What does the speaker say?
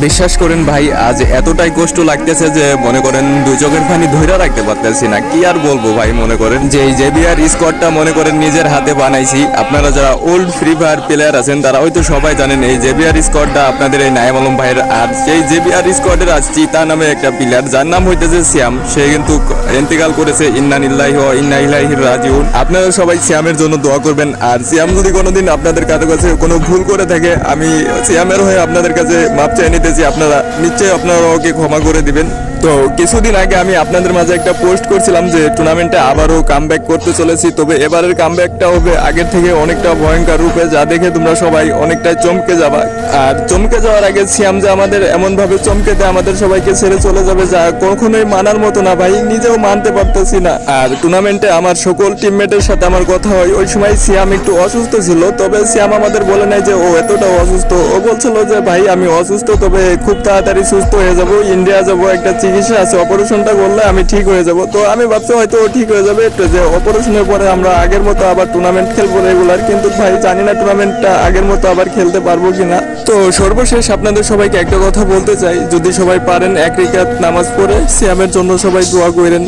বিশ্বাস করেন ভাই, আজ এতটাই কষ্ট লাগতেছে যে মনে করেন দুই চোখের পানি ধইরা রাখতে পারতেছি না। কি আর বলবো ভাই, মনে করেন যে এই জেবিআর স্কোয়াডটা মনে করেন নিজের হাতে বানাইছি। আপনারা যারা ওল্ড ফ্রি ফায়ার প্লেয়ার আছেন তারা হয়তো সবাই জানেন এই জেবিআর স্কোয়াডটা আপনাদের এই নাইম আলম ভাইয়ের। আর সেই জেবিআর স্কোয়াডের আজ চিতা নামে একটা প্লেয়ার, যার নাম হইতেছে শ্যাম, সে কিন্তু ইন্তেকাল করেছে। ইন্না লিল্লাহি ওয়া ইন্না ইলাইহি রাজিউন। আপনারা সবাই শ্যামের জন্য দোয়া করবেন। আর শ্যাম যদি কোনোদিন আপনাদের কাছে কোনো ভুল করে থাকে, আমি শ্যামের হয়ে আপনাদের কাছে মাপ চাই নিতেছি। আপনারা নিশ্চয়ই আপনারা ওকে ক্ষমা করে দিবেন। তো কিছুদিন আগে আমি আপনাদের মাঝে একটা পোস্ট করছিলাম যে টুর্নামেন্টে আবারও কামব্যাক করতে চলেছি, তবে এবারের কামব্যাকটা হবে আগের থেকে অনেকটা ভয়ঙ্কর রূপে, যা দেখে তোমরা সবাই অনেকটাই চমকে যাবা। আর চমকে যাওয়ার আগে শ্যাম যে আমাদের এমনভাবে চমকে দেয় আমাদের সবাইকে ছেড়ে চলে যাবে, যা কখনোই মানার মতো না ভাই, নিজেও মানতে পারতেছি না। আর টুর্নামেন্টে আমার সকল টিমমেটের সাথে আমার কথা হয়, ওই সময় শ্যাম একটু অসুস্থ ছিল, তবে শ্যাম আমাদের বলে নাই যে ও এতটা অসুস্থ। ও বলছিল যে ভাই আমি অসুস্থ, তবে খুব তাড়াতাড়ি সুস্থ হয়ে যাব, ইন্ডিয়া যাব, একটা চিকিৎসা আছে, অপারেশনটা করলে আমি ঠিক হয়ে যাব। তো আমি ভাবছি হয়তো ও ঠিক হয়ে যাবে, একটু যে অপারেশনের পরে আমরা আগের মতো আবার টুর্নামেন্ট খেলবো রেগুলার। কিন্তু ভাই জানি না টুর্নামেন্টটা আগের মতো আবার খেলতে পারবো কিনা। তো সর্বশেষ আপনাদের সবাইকে একটা কথা বলতে চাই, যদি সবাই পারেন এক রাকাত নামাজ পড়ে শ্যামের জন্য সবাই দোয়া করেন।